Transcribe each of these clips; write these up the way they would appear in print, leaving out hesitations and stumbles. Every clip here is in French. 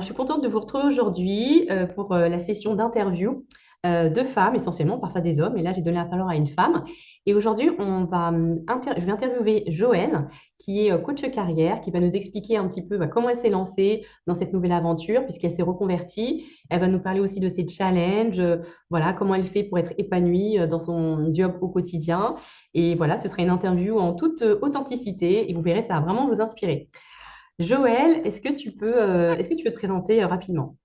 Je suis contente de vous retrouver aujourd'hui pour la session d'interview de femmes, essentiellement, parfois des hommes. Et là, j'ai donné la parole à une femme. Et aujourd'hui, je vais interviewer Joanne, qui est coach carrière, qui va nous expliquer un petit peu comment elle s'est lancée dans cette nouvelle aventure, puisqu'elle s'est reconvertie. Elle va nous parler aussi de ses challenges, voilà, comment elle fait pour être épanouie dans son job au quotidien. Et voilà, ce sera une interview en toute authenticité. Et vous verrez, ça va vraiment vous inspirer. Joël, est-ce que tu peux te présenter rapidement?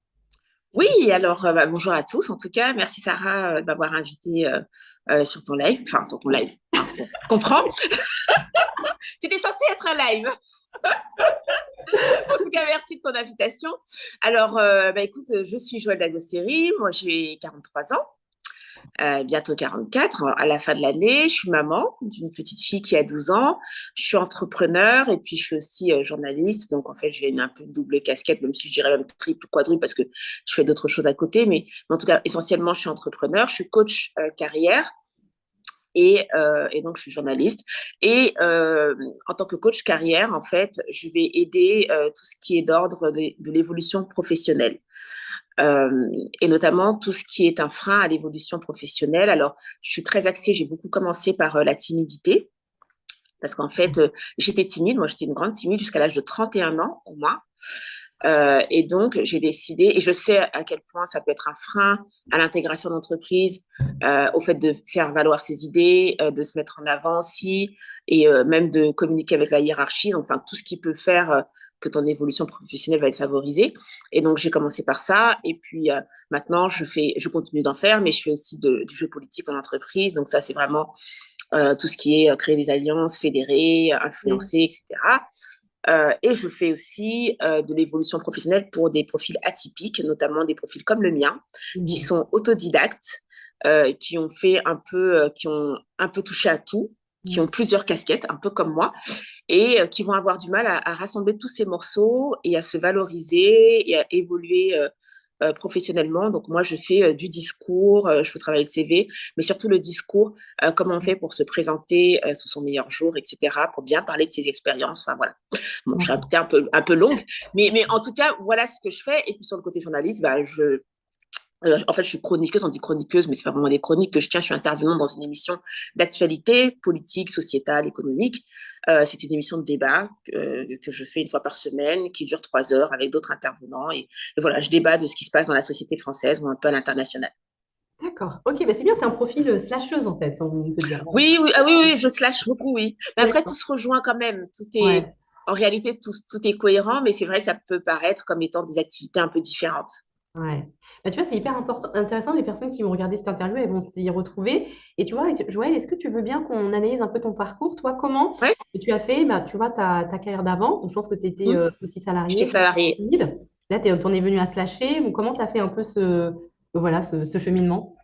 Oui, alors bonjour à tous. En tout cas, merci Sarah de m'avoir invitée sur ton live, enfin sur ton live. Hein, comprends? C'était censé être un live. En tout cas, merci de ton invitation. Alors, écoute, je suis Joëlle Dagosseri. Moi, j'ai 43 ans. Bientôt 44 à la fin de l'année. Je suis maman d'une petite fille qui a 12 ans. Je suis entrepreneur et puis je suis aussi journaliste. Donc, en fait, j'ai un peu une double casquette, même si je dirais même triple, quadruple, parce que je fais d'autres choses à côté. Mais en tout cas, essentiellement, je suis entrepreneur. Je suis coach carrière. Et donc, je suis journaliste. Et en tant que coach carrière, en fait, je vais aider tout ce qui est d'ordre de l'évolution professionnelle. Euh, et notamment tout ce qui est un frein à l'évolution professionnelle. Alors, je suis très axée, j'ai beaucoup commencé par la timidité, parce qu'en fait, j'étais timide, moi j'étais une grande timide jusqu'à l'âge de 31 ans au moins. Et donc, j'ai décidé, et je sais à quel point ça peut être un frein à l'intégration d'entreprise, au fait de faire valoir ses idées, de se mettre en avant aussi, et même de communiquer avec la hiérarchie, donc, enfin, tout ce qui peut faire que ton évolution professionnelle va être favorisée. Et donc, j'ai commencé par ça, et puis maintenant, je continue d'en faire, mais je fais aussi du jeu politique en entreprise, donc ça, c'est vraiment tout ce qui est créer des alliances, fédérer, Mm. influencer, etc. Et je fais aussi de l'évolution professionnelle pour des profils atypiques, notamment des profils comme le mien, qui Mhm. sont autodidactes, qui ont un peu touché à tout, qui ont Mm. plusieurs casquettes, un peu comme moi, et qui vont avoir du mal à rassembler tous ces morceaux et à se valoriser et à évoluer professionnellement. Donc moi, je fais du discours, je fais travailler le CV, mais surtout le discours, comment on fait pour se présenter sous son meilleur jour, etc., pour bien parler de ses expériences. Enfin voilà. Bon, je suis D'accord. un peu longue, mais en tout cas, voilà ce que je fais. Et puis sur le côté journaliste, en fait, je suis chroniqueuse, on dit chroniqueuse, mais c'est pas vraiment des chroniques que je tiens. Je suis intervenante dans une émission d'actualité politique, sociétale, économique. C'est une émission de débat que je fais une fois par semaine, qui dure 3 heures avec d'autres intervenants. Et voilà, je débat de ce qui se passe dans la société française ou un peu à l'international. D'accord. Ok, bah c'est bien, tu es un profil slasheuse en fait, on peut dire. Oui, oui, ah oui, oui, je slash beaucoup, oui. Mais après, tout D'accord. se rejoint quand même. Ouais. En réalité, tout est cohérent, mais c'est vrai que ça peut paraître comme étant des activités un peu différentes. Ouais. Bah, tu vois, c'est hyper intéressant. Les personnes qui vont regarder cette interview, elles vont s'y retrouver. Et tu vois, Joël, est-ce que tu veux bien qu'on analyse un peu ton parcours? Toi, comment Ouais. tu as fait, bah, tu vois, ta carrière d'avant? Donc, je pense que tu étais Mmh. aussi J'étais salarié, salariée. timide. Là, tu en es venu à slasher. Ou comment tu as fait un peu voilà, ce cheminement?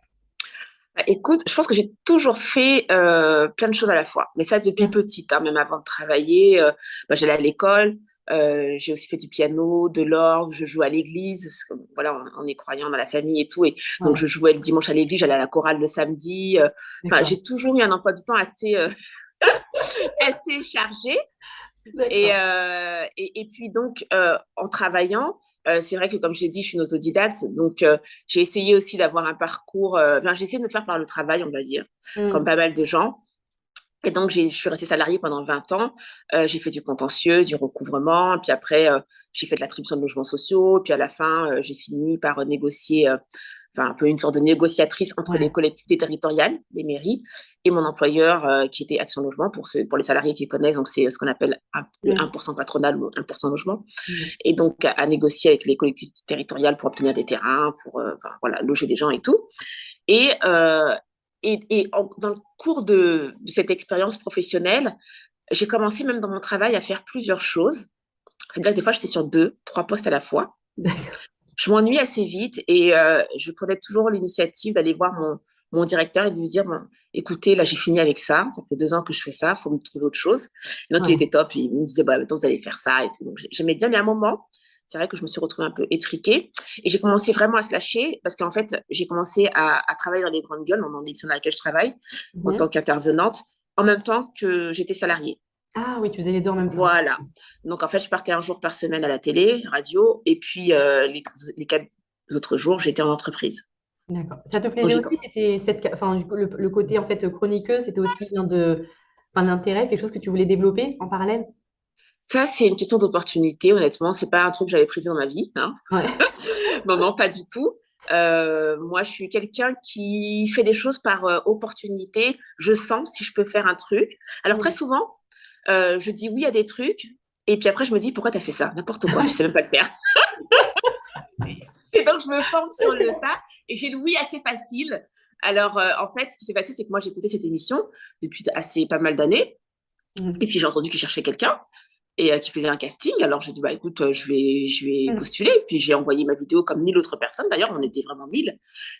Bah, écoute, je pense que j'ai toujours fait plein de choses à la fois. Mais ça depuis Ouais. petite, hein, même avant de travailler. J'allais à l'école. J'ai aussi fait du piano, de l'orgue. Je jouais à l'église. Parce que, voilà, on est croyant dans la famille et tout. Et donc, je Ouais. jouais le dimanche à l'église. J'allais à la chorale le samedi. Enfin, D'accord. j'ai toujours eu un emploi du temps assez, assez chargé. D'accord. Et puis donc, en travaillant, c'est vrai que comme je l'ai dit, je suis une autodidacte, donc j'ai essayé aussi d'avoir un parcours, j'ai essayé de me faire par le travail, on va dire, comme Hmm. pas mal de gens. Et donc, je suis restée salariée pendant 20 ans. J'ai fait du contentieux, du recouvrement, puis après, j'ai fait de l'attribution de logements sociaux, puis à la fin, j'ai fini par négocier, enfin, un peu une sorte de négociatrice entre les Ouais. collectivités territoriales, les mairies, et mon employeur, qui était Action Logement, pour les salariés qui connaissent. Donc, c'est ce qu'on appelle le Hmm. 1% patronal ou 1% logement. Hmm. Et donc, à négocier avec les collectivités territoriales pour obtenir des terrains, pour enfin, voilà, loger des gens et tout. Et, dans le cours de cette expérience professionnelle, j'ai commencé même dans mon travail à faire plusieurs choses. C'est-à-dire que des fois, j'étais sur deux, trois postes à la fois. D'accord. Je m'ennuie assez vite et je prenais toujours l'initiative d'aller voir mon directeur et de lui dire, bon, écoutez, là, j'ai fini avec ça. Ça fait 2 ans que je fais ça. Il faut me trouver autre chose. Et donc, il Ouais. était top. Il me disait, bah, maintenant, vous allez faire ça et tout. Donc, j'aimais bien. Mais à un moment, c'est vrai que je me suis retrouvée un peu étriquée et j'ai commencé vraiment à se lâcher parce qu'en fait, j'ai commencé à travailler dans les grandes gueules, dans l'émission dans laquelle je travaille, en tant Mhm. qu'intervenante, en même temps que j'étais salariée. Ah oui, tu faisais les deux en même temps. Voilà. Donc, en fait, je partais un jour par semaine à la télé, radio, et puis les 4 autres jours, j'étais en entreprise. D'accord. Ça te Donc, plaisait aussi, c'était enfin, du coup, le côté en fait chroniqueux, c'était aussi enfin, l'intérêt, quelque chose que tu voulais développer en parallèle? ça, c'est une question d'opportunité, honnêtement. C'est pas un truc que j'avais prévu dans ma vie, hein. Ouais. Non, non, pas du tout. Moi, je suis quelqu'un qui fait des choses par opportunité. Je sens si je peux faire un truc. Alors, très Mm. souvent, je dis oui à des trucs. Et puis après, je me dis, pourquoi tu as fait ça? N'importe quoi, tu sais même pas le faire. Et donc, je me forme sur le tas et j'ai le oui assez facile. Alors, en fait, ce qui s'est passé, c'est que moi, j'ai écouté cette émission depuis assez pas mal d'années. Et Mm. puis, j'ai entendu qu'ils cherchaient quelqu'un et qui faisait un casting. Alors, j'ai dit, bah, écoute, je vais Mm. postuler. Puis, j'ai envoyé ma vidéo comme 1000 autres personnes. D'ailleurs, on était vraiment 1000.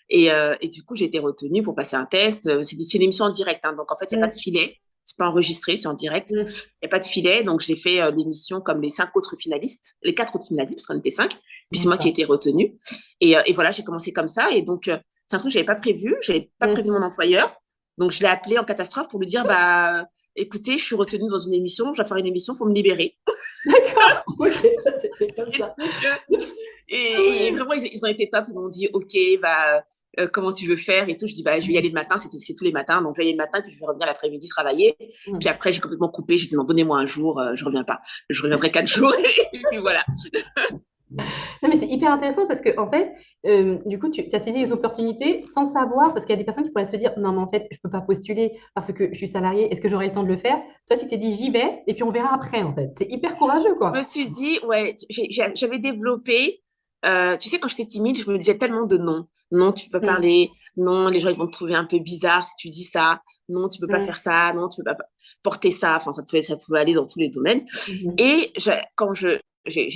Et du coup, j'ai été retenue pour passer un test. C'est une émission en direct, hein, donc, en fait, il n'y a pas de Mm. filet. C'est pas enregistré, c'est en direct. Mm. Il n'y a pas de filet. Donc, j'ai fait l'émission comme les 5 autres finalistes, les 4 autres finalistes, parce qu'on était 5. Puis, c'est moi qui ai D'accord. été retenue. Et voilà, j'ai commencé comme ça. Et donc, c'est un truc que je n'avais pas prévu. Je n'avais pas Mm. prévu mon employeur. Donc, je l'ai appelé en catastrophe pour lui dire, bah, écoutez, je suis retenue dans une émission, je dois faire une émission pour me libérer. D'accord. Ok, ça c'était comme Et, ça. donc, Ah et ouais. vraiment, ils ont été top. Ils m'ont dit, OK, bah, comment tu veux faire et tout. Je dis, bah, je vais y aller le matin. C'est tous les matins. Donc, je vais y aller le matin, puis je vais revenir l'après-midi travailler. Puis Mm. après, j'ai complètement coupé. J'ai dit, non, donnez-moi un jour, je reviens pas. Je reviendrai 4 jours. Et puis voilà. Non, mais c'est hyper intéressant parce que, en fait, du coup, tu as saisi les opportunités sans savoir, parce qu'il y a des personnes qui pourraient se dire, non, mais en fait, je peux pas postuler parce que je suis salarié, est-ce que j'aurai le temps de le faire? Toi, tu t'es dit, j'y vais, et puis on verra après, en fait. C'est hyper courageux, Je me quoi. suis dit, ouais, j'avais développé, tu sais, quand j'étais timide, je me disais tellement de non. Non, tu peux pas Mm. parler. Non, les gens, ils vont te trouver un peu bizarre si tu dis ça. Non, tu peux pas Mm. faire ça. Non, tu peux pas porter ça. Enfin, ça pouvait aller dans tous les domaines. Mhm. Et quand j'ai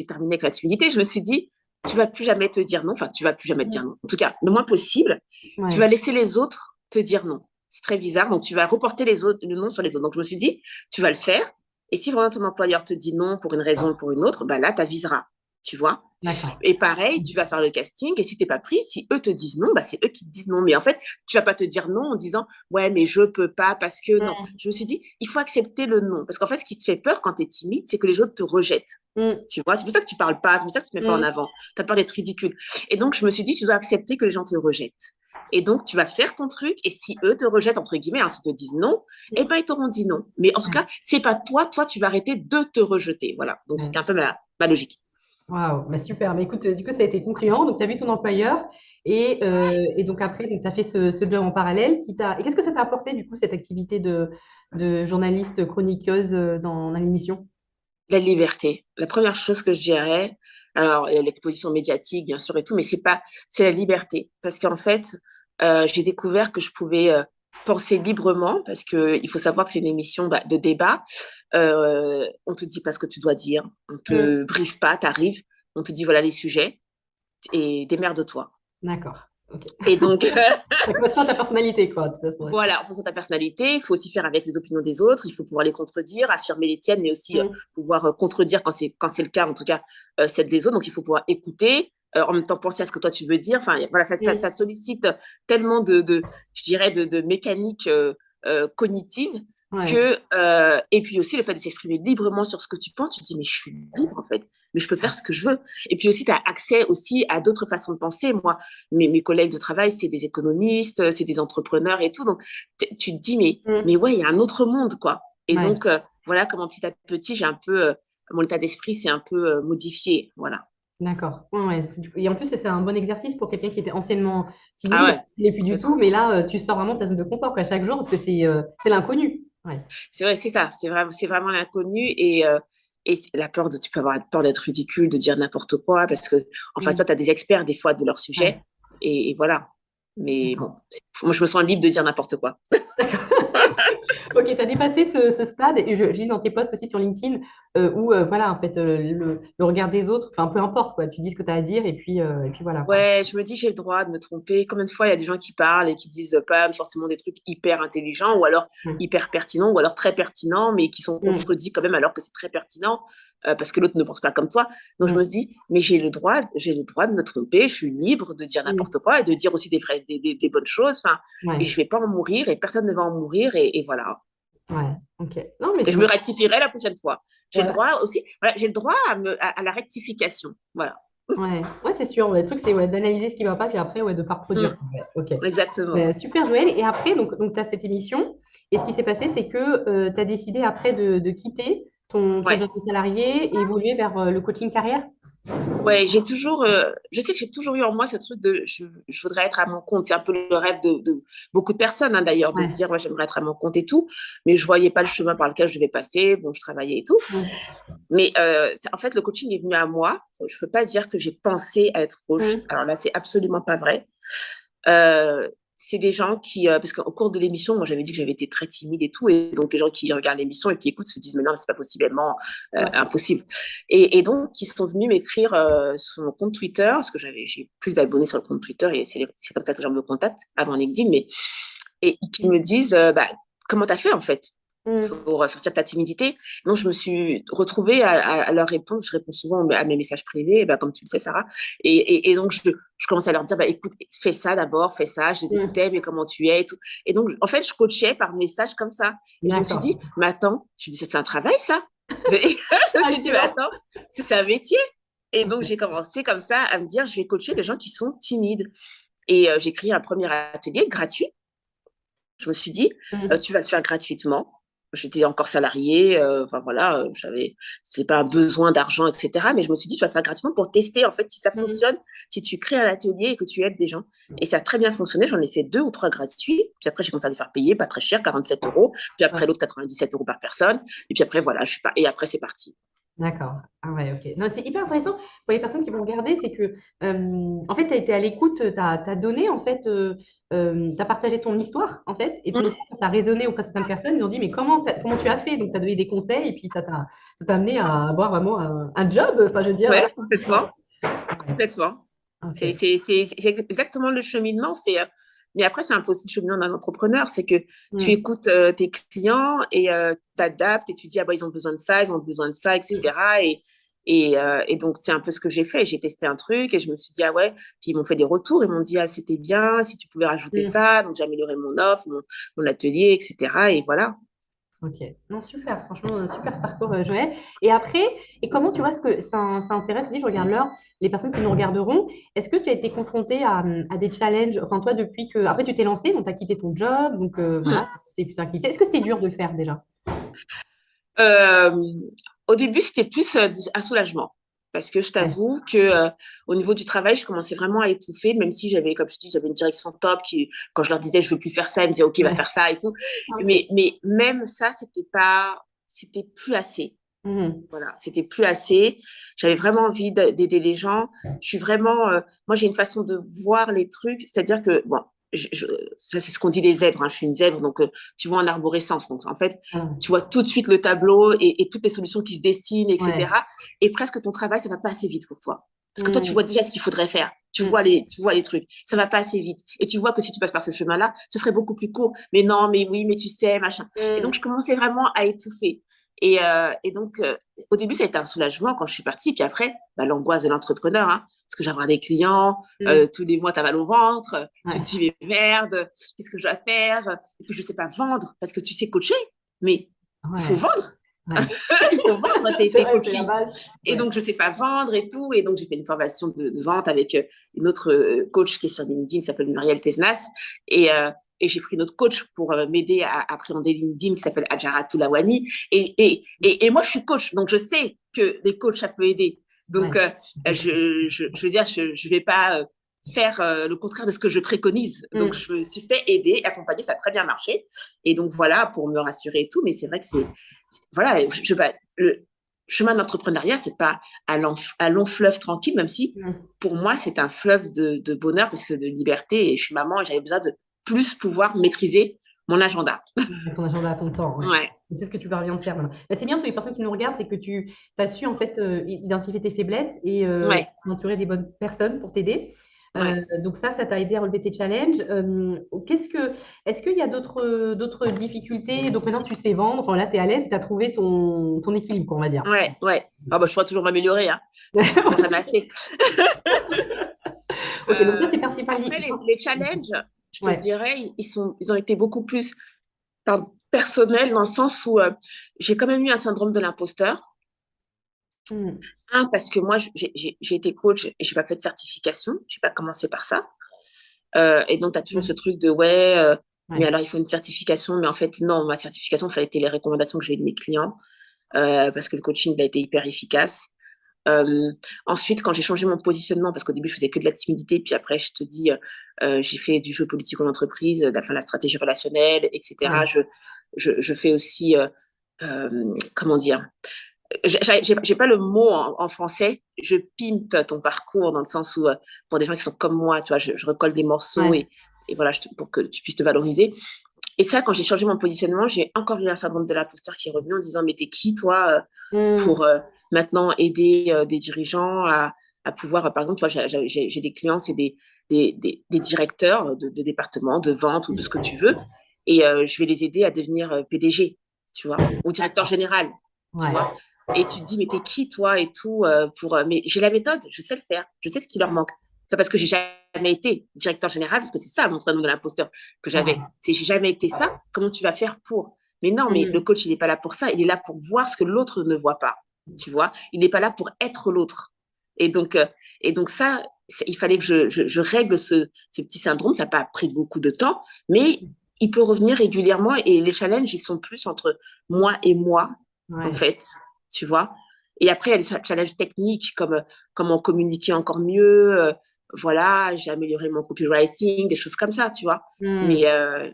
terminé avec la timidité, je me suis dit, tu vas plus jamais te dire non. Enfin, tu vas plus jamais te dire Mm. non. En tout cas, le moins possible. Tu Ouais. vas laisser les autres te dire non. C'est très bizarre. Donc, tu vas reporter le non sur les autres. Donc, je me suis dit, tu vas le faire. Et si vraiment ton employeur te dit non pour une raison ou pour une autre, bah là, tu aviseras. Tu vois? D'accord. Et pareil, tu vas faire le casting. Et si t'es pas pris, si eux te disent non, bah c'est eux qui te disent non. Mais en fait, tu vas pas te dire non en disant ouais, mais je peux pas parce que non. Mm. Je me suis dit, il faut accepter le non. Parce qu'en fait, ce qui te fait peur quand tu es timide, c'est que les autres te rejettent. Mm. Tu vois, c'est pour ça que tu parles pas, c'est pour ça que tu te mets pas en Mm. avant. Tu as peur d'être ridicule. Et donc, je me suis dit, tu dois accepter que les gens te rejettent. Et donc, tu vas faire ton truc. Et si eux te rejettent, entre guillemets, hein, s'ils te disent non, eh ben, ils t'auront dit non. Mais en tout Ouais. cas, c'est pas toi. Toi, tu vas arrêter de te rejeter. Voilà. Donc, c'était un Ouais. peu ma logique. Waouh, bah super. Mais écoute, du coup, ça a été concluant. Donc, tu as vu ton employeur et donc après, tu as fait ce job en parallèle Et qu'est-ce que ça t'a apporté, du coup, cette activité de journaliste chroniqueuse dans l'émission? La liberté. La première chose que je dirais, alors, il y a l'exposition médiatique, bien sûr, et tout, mais c'est la liberté. Parce qu'en fait, j'ai découvert que je pouvais penser librement, parce que il faut savoir que c'est une émission bah, de débat. On te dit pas ce que tu dois dire, on Mm. te briefe pas, t'arrives, on te dit voilà les sujets, et démerde-toi. D'accord. Ok. Et donc, Ça correspond à ta personnalité, quoi, de toute façon. Ouais. voilà, en fonction de ta personnalité, il faut aussi faire avec les opinions des autres, il faut pouvoir les contredire, affirmer les tiennes, mais aussi Mm. pouvoir contredire quand c'est le cas, en tout cas, celles des autres. Donc, il faut pouvoir écouter, en même temps penser à ce que toi tu veux dire. Enfin, voilà, ça Mm. sollicite tellement je dirais, de mécanique cognitive Ouais. et puis aussi le fait de s'exprimer librement sur ce que tu penses, tu te dis, mais je suis libre en fait, mais je peux faire ce que je veux. Et puis aussi, tu as accès aussi à d'autres façons de penser. Moi, mes collègues de travail, c'est des économistes, c'est des entrepreneurs et tout. Donc, tu te dis, mais Mm. ouais, il y a un autre monde, quoi. Et Ouais. donc, voilà comment petit à petit, j'ai un peu, mon état d'esprit s'est un peu modifié. Voilà. D'accord. Ouais, ouais. Et en plus, c'est un bon exercice pour quelqu'un qui était anciennement Ah timide. ouais, Il n'est plus du tout, complètement. mais là, tu sors vraiment de ta zone de confort, quoi, chaque jour, parce que c'est l'inconnu. Ouais. C'est vrai, c'est ça. C'est vraiment l'inconnu et la peur tu peux avoir peur d'être ridicule, de dire n'importe quoi parce que, en face, Mm. toi, tu as des experts des fois de leur Ouais. sujet et voilà. Mais bon, D'accord. moi, je me sens libre de dire n'importe quoi. Ok, tu as dépassé ce stade, et je lis dans tes posts aussi sur LinkedIn, où, voilà, en fait, le regard des autres, enfin, peu importe, quoi, tu dis ce que tu as à dire, et puis voilà, quoi. Ouais, je me dis, j'ai le droit de me tromper. Combien de fois il y a des gens qui parlent et qui disent pas forcément des trucs hyper intelligents ou alors Ouais. hyper pertinents ou alors très pertinents, mais qui sont Mm. contredits quand même alors que c'est très pertinent parce que l'autre ne pense pas comme toi. Donc je me Mm. dis, mais j'ai le droit de me tromper. Je suis libre de dire Mm. n'importe quoi et de dire aussi des bonnes choses. Enfin, et Ouais. je vais pas en mourir et personne ne va en mourir et voilà. Ouais, ok. Non, mais Et c'est je me bon. rectifierai la prochaine fois. J'ai le Ouais, droit aussi, voilà, j'ai le droit à la rectification. Voilà. ouais, ouais, c'est sûr. Ouais, le truc, c'est ouais, d'analyser ce qui va pas, puis après, ouais, de pas reproduire. Mm, Ouais, ok. exactement. Super, Joël. Et après, donc tu as cette émission. Et ce qui s'est passé, c'est que tu as décidé après de quitter ton Ouais. job de salarié et évoluer vers le coaching carrière. Ouais, je sais que j'ai toujours eu en moi ce truc de, je voudrais être à mon compte. C'est un peu le rêve de beaucoup de personnes, hein, d'ailleurs, de se Ouais. dire, ouais, j'aimerais être à mon compte et tout. Mais je voyais pas le chemin par lequel je devais passer. Bon, je travaillais et tout. Mm. Mais en fait, le coaching est venu à moi. Je peux pas dire que j'ai pensé à être coach. Mm. Alors là, c'est absolument pas vrai. Euh, c'est des gens qui, parce qu'au cours de l'émission, moi j'avais dit que j'avais été très timide et tout, et donc les gens qui regardent l'émission et qui écoutent se disent mais non, mais c'est pas possiblement Ouais. impossible. Et donc ils sont venus m'écrire sur mon compte Twitter, parce que j'ai plus d'abonnés sur le compte Twitter et c'est comme ça que les gens me contactent avant LinkedIn, mais et qui me disent bah, comment t'as fait en fait Mm. pour sortir de ta timidité. Donc, je me suis retrouvée à leur répondre. Je réponds souvent à mes messages privés, bah, comme tu le sais, Sarah. Et donc, je commence à leur dire, bah, écoute, fais ça d'abord, fais ça. Je les Mm. écoutais, mais comment tu es et tout. Et donc, en fait, je coachais par message comme ça. Et je me suis dit, D'accord. mais attends, je me dis, c'est un travail, ça. Et je me Ah, suis dit, mais excellent. attends, c'est un métier. Et donc, Ok. j'ai commencé comme ça à me dire, je vais coacher des gens qui sont timides. Et j'ai créé un premier atelier gratuit. Je me suis dit, Mm. tu vas le faire gratuitement. J'étais encore salariée, enfin voilà, c'est pas un besoin d'argent, etc. Mais je me suis dit, tu vas le faire gratuitement pour tester en fait si ça Mm. fonctionne, si tu crées un atelier et que tu aides des gens. Et ça a très bien fonctionné. J'en ai fait 2 ou 3 gratuits. Puis après, j'ai commencé à les faire payer, pas très cher, 47 euros. Puis après, Ouais. l'autre, 97 euros par personne. Et puis après, voilà, je suis pas. Et après, c'est parti. D'accord. Ah ouais, ok. Non, c'est hyper intéressant pour les personnes qui vont regarder, c'est que en fait, tu as été à l'écoute, tu as donné, en fait, tu as partagé ton histoire, en fait, et ton Mmh, histoire, ça a résonné auprès de certaines personnes. Ils ont dit, mais comment tu as fait? Donc, tu as donné des conseils, et puis ça t'a amené à avoir vraiment un job. Enfin, je veux dire, voilà. ouais, complètement. Ouais. Complètement. Ok. C'est exactement le cheminement. Mais après, c'est un peu aussi le cheminement d'un entrepreneur. C'est que tu Mm. écoutes tes clients et t'adaptes et tu dis, ah bah, ils ont besoin de ça, ils ont besoin de ça, Mm. etc. Et donc, c'est un peu ce que j'ai fait. J'ai testé un truc et je me suis dit, ah ouais. Puis ils m'ont fait des retours. Ils m'ont dit, ah, c'était bien, si tu pouvais rajouter Mm. ça. Donc, j'ai amélioré mon offre, mon atelier, etc. Et voilà. Ok, non, super, franchement, un super parcours, Joël. Et après, et comment tu vois ce que ça intéresse aussi, je regarde l'heure, les personnes qui nous regarderont, est-ce que tu as été confronté à des challenges, enfin toi, depuis que, après tu t'es lancé, donc tu as quitté ton job, donc Hmm. voilà, c'est plus activité. Est-ce que c'était dur de le faire déjà? Euh, Au début, c'était plus un soulagement. Parce que je Ouais, t'avoue que au niveau du travail, je commençais vraiment à étouffer, même si j'avais, comme je te dis, j'avais une direction top qui, quand je leur disais je veux plus faire ça, ils me disaient ok, va ouais, faire ça et tout. ok. Mais même ça, c'était plus assez. Mhm. Voilà, c'était plus assez. J'avais vraiment envie d'aider les gens. Je suis vraiment, moi j'ai une façon de voir les trucs, c'est-à-dire que bon, ça c'est ce qu'on dit des zèbres. Hein, je suis une zèbre, donc tu vois en arborescence. Donc en fait, Ah, tu vois tout de suite le tableau et toutes les solutions qui se dessinent, ouais. etc. Et presque ton travail, ça va pas assez vite pour toi, parce que toi tu vois Mhm. déjà ce qu'il faudrait faire. Mhm. Tu vois les trucs. Ça va pas assez vite. Et tu vois que si tu passes par ce chemin-là, ce serait beaucoup plus court. Mais non, mais oui, mais tu sais, machin. Et donc je Mhm. commençais vraiment à étouffer. Et donc, au début, ça a été un soulagement quand je suis partie. Puis après, bah, l'angoisse de l'entrepreneur, hein, parce que j'avais des clients, Mhm. tous les mois, t'as mal au ventre, tu te Ouais, dis, mais merde, qu'est-ce que je dois faire? Et puis, je sais pas vendre, parce que tu sais coacher, mais il faut ouais, vendre. ouais. Il faut vendre C'est tes vrai, c'est la coachings. base. Et Ouais. donc, je sais pas vendre et tout. Et donc, j'ai fait une formation de vente avec une autre coach qui est sur LinkedIn, qui s'appelle Muriel Tesnas. Et, euh, et j'ai pris une autre coach pour m'aider à appréhender LinkedIn qui s'appelle Adjara Toulawani. Et moi, je suis coach, donc je sais que les coachs, ça peut aider. Donc, Ouais. je veux dire, je vais pas faire le contraire de ce que je préconise. Donc, Mhm. je me suis fait aider, accompagner, ça a très bien marché. Et donc, voilà, pour me rassurer et tout. Mais c'est vrai que voilà, le chemin de l'entrepreneuriat, c'est pas un long fleuve tranquille, même si Mhm. pour moi, c'est un fleuve de bonheur parce que de liberté. Et je suis maman et j'avais besoin de plus pouvoir maîtriser mon agenda. Ouais, ton agenda à ton temps, ouais. Ouais, Et c'est ce que tu parviens de faire maintenant. Bah, c'est bien pour les personnes qui nous regardent, c'est que tu as su en fait identifier tes faiblesses et ouais, t'entourer des bonnes personnes pour t'aider. ouais. Donc ça t'a aidé à relever tes challenges. Est-ce qu'il y a d'autres difficultés? Donc maintenant tu sais vendre, enfin là tu es à l'aise, tu as trouvé ton équilibre, quoi, on va dire. Ouais, ouais. Ah bah, je pourrais toujours m'améliorer, hein. Toujours jamais assez. Ok, donc ça c'est Après, principal. les challenges, je te Ouais. dirais, ils ont été beaucoup plus. Pardon. personnel dans le sens où j'ai quand même eu un syndrome de l'imposteur. Mm. Un, parce que moi, j'ai été coach et j'ai pas fait de certification. J'ai pas commencé par ça. Et donc, tu as toujours ce Mm. truc de ouais, mais Ouais. alors il faut une certification. Mais en fait, non, ma certification, ça a été les recommandations que j'ai eues de mes clients parce que le coaching il a été hyper efficace. Euh, Ensuite, quand j'ai changé mon positionnement, parce qu'au début, je faisais que de la timidité, puis après, je te dis, j'ai fait du jeu politique en entreprise, la stratégie relationnelle, etc. Ouais. Je fais aussi, comment dire, j'ai pas le mot en français, je pimpe ton parcours dans le sens où, pour des gens qui sont comme moi, tu vois, je recolle des morceaux Ouais. et voilà, pour que tu puisses te valoriser. Et ça, quand j'ai changé mon positionnement, j'ai encore eu un syndrome de l'imposteur qui est revenu en disant, mais t'es qui, toi, Mm. pour maintenant aider des dirigeants à pouvoir, par exemple, tu vois, j'ai des clients, c'est des directeurs de département, de vente ou de ce que tu veux, et je vais les aider à devenir PDG, tu vois, ou directeur D'accord. général, tu Ouais. vois. Et tu te dis, mais t'es qui, toi, et tout, mais j'ai la méthode, je sais le faire, je sais ce qui leur manque. C'est parce que j'ai jamais été directeur général, parce que c'est ça mon syndrome de l'imposteur que Ouais. j'avais. C'est j'ai jamais été ça, comment tu vas faire pour? Mais non, mais le Mm. coach, il n'est pas là pour ça, il est là pour voir ce que l'autre ne voit pas, tu vois. Il n'est pas là pour être l'autre. Et donc, euh, et donc ça, il fallait que je règle ce petit syndrome. Ça n'a pas pris beaucoup de temps, mais il peut revenir régulièrement et les challenges, ils sont plus entre moi, en Ouais. fait, tu vois. Et après, il y a des challenges techniques comme comment communiquer encore mieux. Voilà, j'ai amélioré mon copywriting, des choses comme ça, tu vois. Mm. Mais, euh,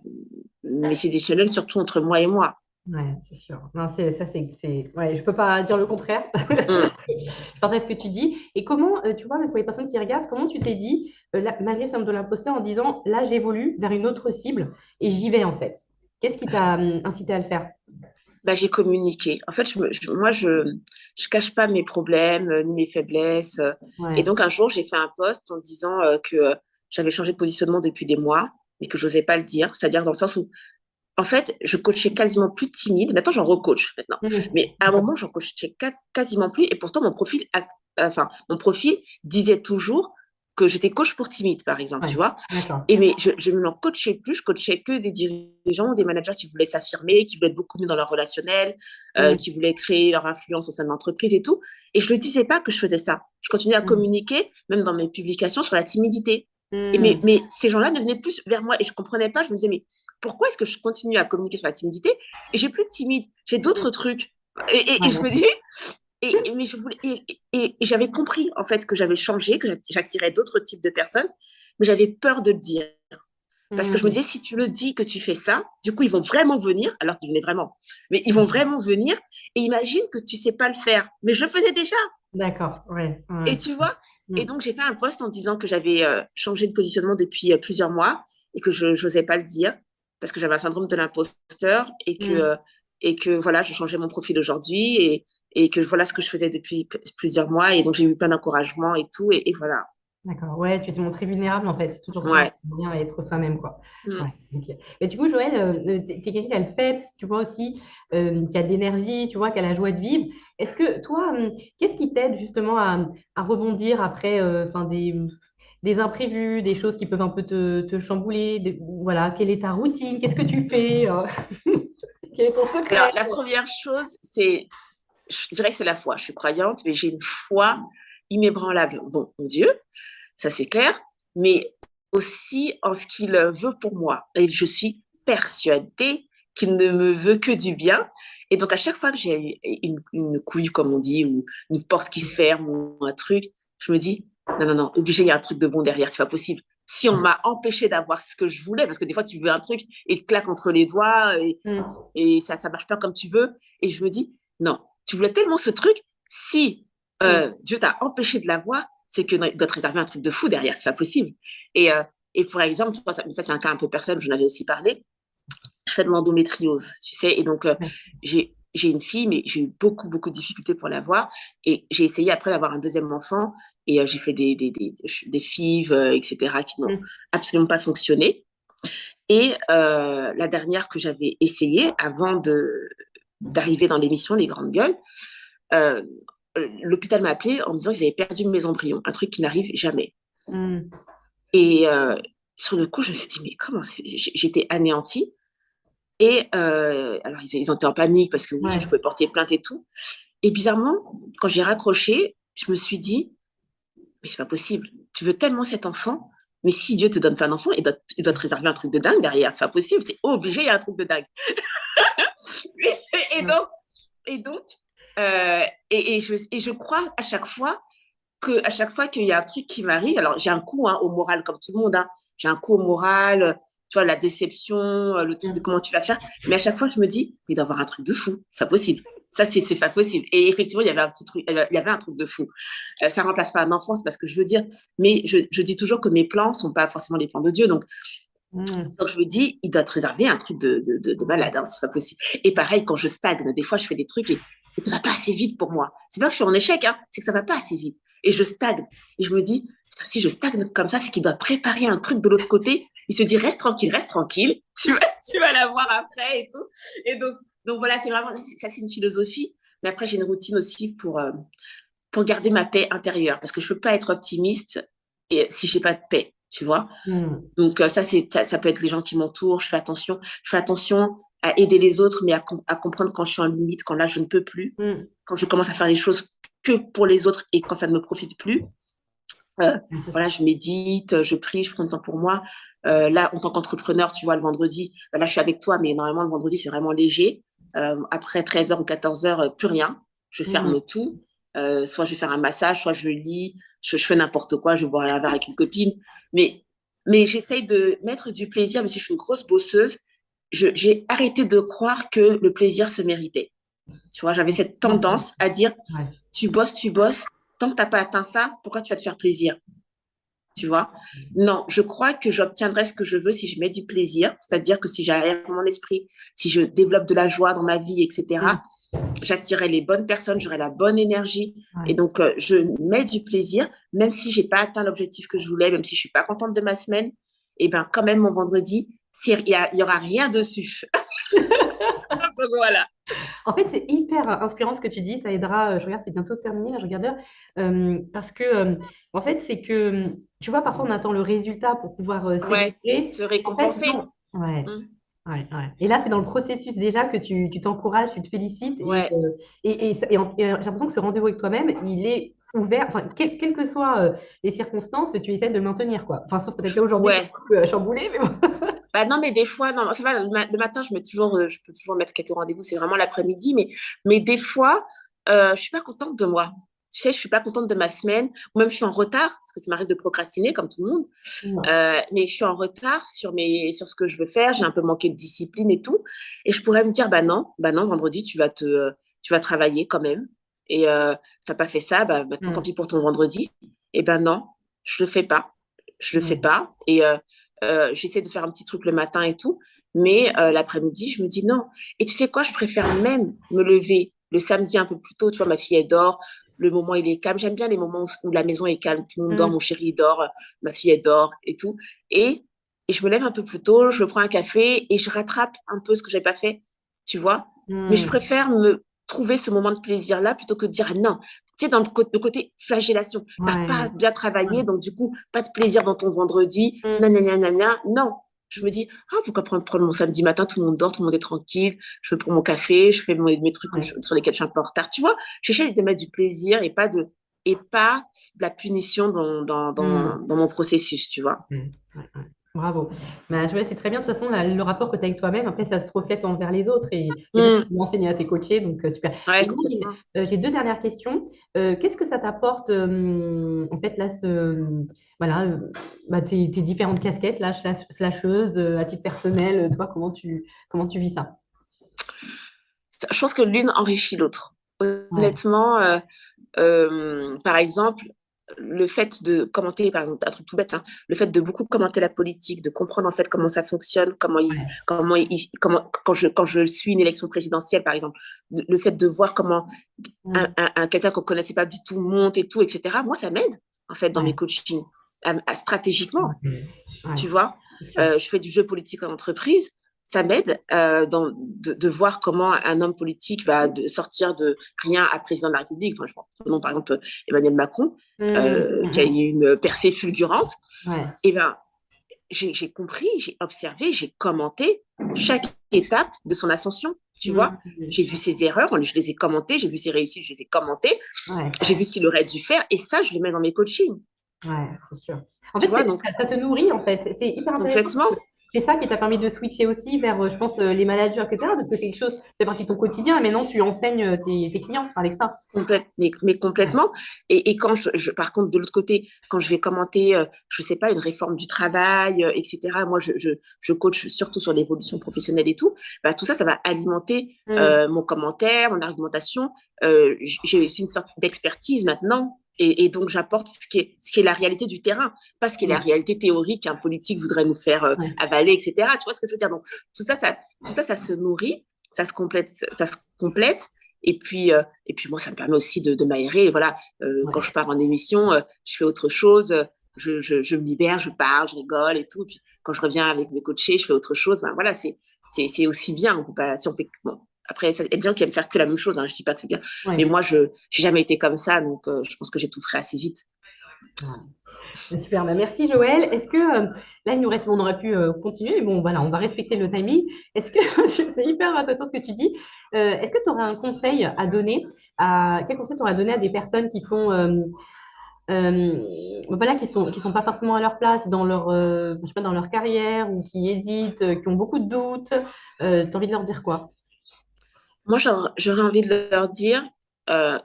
mais c'est des challenges surtout entre moi et moi. Ouais, c'est sûr. Non, ouais, je peux pas dire le contraire. Mm. Je partage ce que tu dis. Et comment, tu vois, mais pour les personnes qui regardent, comment tu t'es dit, malgré le syndrome de l'imposteur, en disant, là, j'évolue vers une autre cible et j'y vais, en fait. Qu'est-ce qui t'a incité à le faire? Bah, j'ai communiqué. En fait, moi, je cache pas mes problèmes ni mes faiblesses. Et Ouais. donc, un jour, j'ai fait un post en disant que j'avais changé de positionnement depuis des mois, mais que j'osais pas le dire. C'est-à-dire dans le sens où, en fait, je coachais quasiment plus timide. Maintenant, j'en recoach maintenant. Mm. Mais à un moment, j'en coachais quasiment plus. Et pourtant, mon profil disait toujours que j'étais coach pour timide, par exemple, tu Ouais, vois. d'accord. Et mais je ne m'en coachais plus, je coachais que des dirigeants, des managers qui voulaient s'affirmer, qui voulaient être beaucoup mieux dans leur relationnel, Mm. qui voulaient créer leur influence au sein de l'entreprise et tout. Et je ne le disais pas que je faisais ça. Je continuais à Mm. communiquer, même dans mes publications, sur la timidité. Mm. Mais ces gens-là ne venaient plus vers moi et je ne comprenais pas. Je me disais, mais pourquoi est-ce que je continue à communiquer sur la timidité et j'ai plus de timide, j'ai d'autres trucs. Et je Ouais. me dis, mais je voulais, et j'avais compris en fait que j'avais changé, que j'attirais d'autres types de personnes, mais j'avais peur de le dire. Parce que je me Mm. disais, si tu le dis que tu fais ça, du coup, ils vont vraiment venir, alors qu'ils venaient vraiment, mais ils vont Mm. vraiment venir et imagine que tu sais pas le faire. Mais je le faisais déjà. D'accord. Ouais. Et Ouais. tu vois, et Mm. donc j'ai fait un post en disant que j'avais changé de positionnement depuis plusieurs mois et que je n'osais pas le dire parce que j'avais un syndrome de l'imposteur Mm. et que voilà, je changeais mon profil aujourd'hui et que voilà ce que je faisais depuis plusieurs mois. Et donc j'ai eu plein d'encouragement et tout. Et voilà. D'accord. Ouais, tu t'es montré vulnérable, en fait. C'est toujours ça, Ouais. bien être soi-même, quoi. Mm. Ouais. Ok. Mais du coup, Joël, t'es quelqu'un qui a le peps, tu vois aussi, qui a de l'énergie, tu vois, qui a la joie de vivre. Est-ce que toi, qu'est-ce qui t'aide justement à rebondir après, enfin, des imprévus, des choses qui peuvent un peu te chambouler, voilà, quelle est ta routine? Qu'est-ce que tu fais? Quel est ton Alors secret? la première chose, je dirais que c'est la foi. Je suis croyante, mais j'ai une foi inébranlable. Bon, mon Dieu, ça c'est clair, mais aussi en ce qu'il veut pour moi. Et je suis persuadée qu'il ne me veut que du bien. Et donc à chaque fois que j'ai une couille, comme on dit, ou une porte qui se ferme, ou un truc, je me dis, non, non, non, obligé, il y a un truc de bon derrière, c'est pas possible. Si on m'a empêché d'avoir ce que je voulais, parce que des fois tu veux un truc et te claque entre les doigts Hmm. et ça marche pas comme tu veux, et je me dis, non, tu voulais tellement ce truc, si Hmm. Dieu t'a empêché de l'avoir, c'est que doit te réserver un truc de fou derrière, c'est pas possible. Et, euh, et pour exemple, ça c'est un cas un peu personnel, j'en avais aussi parlé, je fais de l'endométriose, tu sais, et donc Ouais. j'ai une fille, mais j'ai eu beaucoup de difficultés pour l'avoir, et j'ai essayé après d'avoir un deuxième enfant, et j'ai fait des FIV, etc., qui n'ont Hmm. absolument pas fonctionné. Et la dernière que j'avais essayée avant d'arriver dans l'émission Les Grandes Gueules, euh, l'hôpital m'a appelé en me disant que j'avais perdu mes embryons, un truc qui n'arrive jamais. Hmm. Et sur le coup, je me suis dit, mais comment j'étais anéantie. Et alors, ils ont été en panique parce que oui, je Ouais. pouvais porter plainte et tout. Et bizarrement, quand j'ai raccroché, je me suis dit, mais c'est pas possible. Tu veux tellement cet enfant, mais si Dieu te donne pas un enfant, il doit te réserver un truc de dingue derrière. C'est pas possible, c'est obligé, il y a un truc de dingue. et Ouais. donc, et donc, je crois à chaque fois qu'il y a un truc qui m'arrive, alors j'ai un coup au moral comme tout le monde, hein. J'ai un coup au moral, tu vois, la déception, le truc de Mm. comment tu vas faire. Mais à chaque fois, je me dis, mais il doit y avoir un truc de fou, c'est pas possible. Ça, c'est pas possible. Et effectivement, il y avait un petit truc, il y avait un truc de fou. Ça remplace pas un enfant, c'est pas ce que je veux dire. Mais je dis toujours que mes plans sont pas forcément les plans de Dieu. Mm. Donc je me dis, il doit te réserver un truc de malade, hein, c'est pas possible. Et pareil, quand je stagne, des fois, je fais des trucs et ça va pas assez vite pour moi. C'est pas que je suis en échec, hein, c'est que ça va pas assez vite. Et je stagne. Et je me dis, si je stagne comme ça, c'est qu'il doit préparer un truc de l'autre côté. Il se dit, reste tranquille, tu vas l'avoir après et tout. Et donc voilà, c'est vraiment, ça c'est une philosophie. Mais après, j'ai une routine aussi pour garder ma paix intérieure. Parce que je peux pas être optimiste et, si j'ai pas de paix, tu vois. Mm. Donc ça peut être les gens qui m'entourent. Je fais attention à aider les autres, mais à comprendre quand je suis en limite, quand là je ne peux plus, Mm. quand je commence à faire les choses que pour les autres et quand ça ne me profite plus. Euh, Ouais, ça, voilà, je médite, je prie, je prends le temps pour moi. Là, en tant qu'entrepreneur, tu vois, le vendredi, là je suis avec toi, mais normalement le vendredi c'est vraiment léger. Après 13h ou 14h, plus rien. Je mm. ferme tout. Soit je vais faire un massage, soit je lis, je fais n'importe quoi, je bois un verre avec une copine. Mais, mais j'essaye de mettre du plaisir, même si je suis une grosse bosseuse, j'ai arrêté de croire que le plaisir se méritait. Tu vois, j'avais cette Mm. tendance à dire, Ouais. tu bosses, tant que tu n'as pas atteint ça, pourquoi tu vas te faire plaisir? Tu vois? Non, je crois que j'obtiendrai ce que je veux si je mets du plaisir, c'est-à-dire que si j'aère mon esprit, si je développe de la joie dans ma vie, Mm. etc., j'attirerai les bonnes personnes, j'aurai la bonne énergie. Et Ouais. donc, je mets du plaisir, même si j'ai pas atteint l'objectif que je voulais, même si je suis pas contente de ma semaine, et ben quand même, mon vendredi, il y aura rien dessus. Donc voilà. En fait, c'est hyper inspirant ce que tu dis. Ça aidera. Je regarde, c'est bientôt terminé, là, je regarde l'heure. Parce que, en fait, c'est que, tu vois, parfois, on attend le résultat pour pouvoir Ouais, célébrer. se En fait, récompenser. non. Ouais. Mmh. Ouais, ouais. Et là, c'est dans le processus déjà que tu t'encourages, tu te félicites. Ouais, Et j'ai l'impression que ce rendez-vous avec toi-même, il est ouvert. Enfin, quelles que soient les circonstances, tu essaies de le maintenir, quoi. Enfin, sauf peut-être là aujourd'hui, c'est ouais. un peu chamboulé, mais bon. Bah non, mais des fois, non, ça va, le matin, je peux toujours mettre quelques rendez-vous, c'est vraiment l'après-midi, mais des fois, je suis pas contente de moi. Tu sais, je suis pas contente de ma semaine, ou même je suis en retard, parce que ça m'arrive de procrastiner, comme tout le monde, mais je suis en retard sur ce que je veux faire, j'ai un peu manqué de discipline et tout, et je pourrais me dire, bah non, vendredi, tu vas travailler quand même, et t'as pas fait ça, bah maintenant, tant Mm, pis pour ton vendredi, et ben non, je le fais pas, je le fais mm, pas, et j'essaie de faire un petit truc le matin et tout, mais l'après-midi, je me dis non. Et tu sais quoi, je préfère même me lever le samedi un peu plus tôt. Tu vois, ma fille, elle dort, le moment, il est calme. J'aime bien les moments où la maison est calme, tout le monde dort, mm, mon chéri dort, ma fille, elle dort et tout. Et, et je me lève un peu plus tôt, je prends un café et je rattrape un peu ce que j'ai pas fait, tu vois. Mais je mm. préfère me trouver ce moment de plaisir-là plutôt que de dire ah non. Tu sais, dans le côté flagellation, t'as pas Ouais. bien travaillé, donc du coup, pas de plaisir dans ton vendredi, Mm, nanana, non. Je me dis, ah, pourquoi prendre mon samedi matin, tout le monde dort, tout le monde est tranquille, je prends mon café, je fais mes trucs ouais. sur lesquels je suis un peu en retard. Tu vois, j'essaie de mettre du plaisir et pas de la punition Mm, dans mon processus, tu vois. ouais, ouais, ouais. Bravo. Bah, je vois, c'est très bien. De toute façon, le rapport que tu as avec toi-même, après, ça se reflète envers les autres. Et là, tu Mm. peux enseigner à tes coachés. Donc, super. Et Ouais, moi, complètement. j'ai deux dernières questions. Qu'est-ce que ça t'apporte, en fait, là, voilà, bah, tes différentes casquettes, là, slasheuse, à titre personnel, toi, comment tu vis ça? Je pense que l'une enrichit l'autre. Ouais, Honnêtement, par exemple, le fait de commenter, par exemple, un truc tout bête, hein, le fait de beaucoup commenter la politique, de comprendre en fait comment ça fonctionne, ouais. quand je suis une élection présidentielle, par exemple, le fait de voir comment Mm, quelqu'un qu'on connaissait pas du tout monte et tout, etc. Moi, ça m'aide en fait dans mes ouais, coachings, stratégiquement. ouais, ouais, Tu vois, c'est sûr. je fais du jeu politique en entreprise. Ça m'aide de voir comment un homme politique va sortir de rien à président de la République. Enfin, prenons par exemple Emmanuel Macron, Mm, mm, qui a eu mm. une percée fulgurante. Ouais, Et ben, j'ai compris, j'ai observé, j'ai commenté chaque étape de son ascension. Tu vois, j'ai vu ses erreurs, je les ai commentées, j'ai vu ses réussites, je les ai commentées, Ouais, j'ai vu ce qu'il aurait dû faire, et ça, je le mets dans mes coachings. ouais, c'est sûr. En Tu fait, vois, donc ça te nourrit, en fait. C'est hyper intéressant parce que complètement. c'est ça qui t'a permis de switcher aussi vers, je pense, les managers, etc. Parce que c'est quelque chose, c'est partie de ton quotidien et maintenant tu enseignes tes clients avec ça. Mais Ouais, complètement. Et quand par contre, de l'autre côté, quand je vais commenter, je sais pas, une réforme du travail, etc., moi, je coach surtout sur l'évolution professionnelle et tout, bah, tout ça, ça va alimenter mm, mon commentaire, mon argumentation. J'ai aussi une sorte d'expertise maintenant. Et donc, j'apporte ce qui est la réalité du terrain, pas ce qui est la mm, réalité théorique qu'un politique voudrait nous faire ouais, avaler, etc. Tu vois ce que je veux dire? Donc, tout ça, ça se nourrit, ça se complète. Et puis moi, ça me permet aussi de m'aérer. Et voilà, quand ouais. je pars en émission, je fais autre chose. Je me libère, je parle, je rigole et tout. Puis quand je reviens avec mes coachés, je fais autre chose. Ben, voilà, c'est aussi bien. On peut pas, si on fait, bon, après, il y a des gens qui aiment faire que la même chose. Hein, je dis pas que c'est bien. Mais Ouais. moi, je n'ai jamais été comme ça. Donc, je pense que j'étoufferai assez vite. Super, bah, merci Joël. Est-ce que là il nous reste, on aurait pu continuer, mais bon voilà, on va respecter le timing. Est-ce que c'est hyper intéressant ce que tu dis. Est-ce que tu aurais un conseil à donner quel conseil tu aurais donné à des personnes qui sont voilà qui sont pas forcément à leur place dans leur je sais pas, dans leur carrière ou qui hésitent, qui ont beaucoup de doutes. Tu as envie de leur dire quoi? Moi, j'aurais envie de leur dire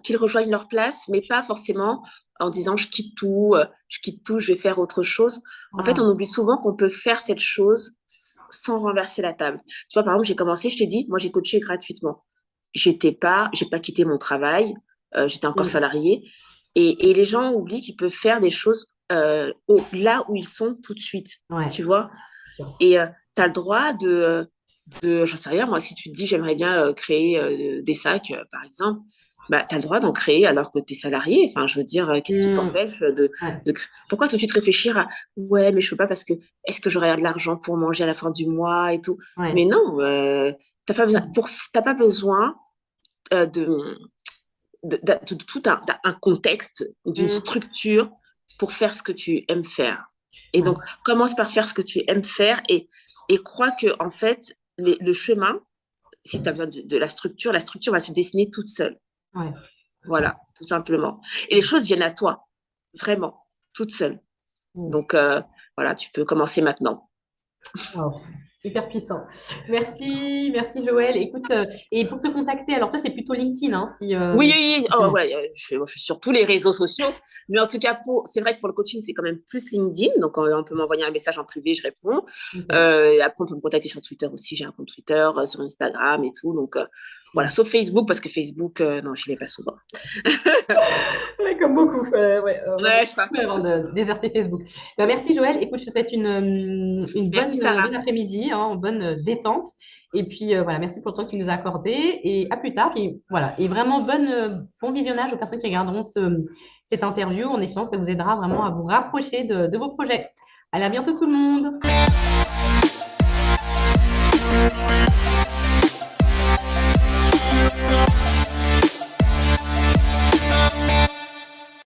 qu'ils rejoignent leur place, mais pas forcément en disant je quitte tout, je vais faire autre chose. En fait, Voilà. on oublie souvent qu'on peut faire cette chose sans renverser la table. Tu vois, par exemple, j'ai commencé, je t'ai dit, moi, j'ai coaché gratuitement. J'ai pas quitté mon travail, j'étais encore Mm. salariée. Et les gens oublient qu'ils peuvent faire des choses là où ils sont tout de suite. Ouais, Tu vois? c'est sûr. Et tu as le droit j'en sais rien, moi, si tu te dis j'aimerais bien créer des sacs, par exemple, bah, tu as le droit d'en créer alors que tu es salarié. Enfin, je veux dire, qu'est-ce qui Mm. t'empêche Ouais, Pourquoi tout de suite réfléchir à ouais, mais je peux pas parce que est-ce que j'aurai de l'argent pour manger à la fin du mois et tout? ouais. Mais non, t'as pas besoin de, de tout un contexte, d'une Mm. structure pour faire ce que tu aimes faire. Et Ouais, donc, commence par faire ce que tu aimes faire et crois que, en fait, le chemin, si tu as besoin de la structure va se dessiner toute seule. ouais. Voilà, tout simplement. Et les choses viennent à toi, vraiment, toutes seules. Mm. Donc, voilà, tu peux commencer maintenant. Wow. Hyper puissant. Merci, merci Joël. Écoute, et pour te contacter, alors toi, c'est plutôt LinkedIn, hein, si Oui. Oh, forcément. ouais, je suis sur tous les réseaux sociaux. Mais en tout cas, c'est vrai que pour le coaching, c'est quand même plus LinkedIn. Donc, on peut m'envoyer un message en privé, je réponds. Ok. Et après, on peut me contacter sur Twitter aussi. J'ai un compte Twitter, sur Instagram et tout. Donc, voilà. Ouais. Sauf Facebook, parce que Facebook, non, je n'y vais pas souvent. Ouais, comme beaucoup. Ouais, on a Ouais, beaucoup je crois. fait avant de déserter Facebook. Bah, merci Joël. Écoute, je te souhaite une Merci, bonne Sarah. bon après-midi, hein, une bonne détente. Et puis voilà, merci pour le temps que tu nous as accordé. Et à plus tard. Et voilà. Et vraiment bon visionnage aux personnes qui regarderont cette interview en espérant que ça vous aidera vraiment à vous rapprocher de vos projets. Allez, à bientôt tout le monde.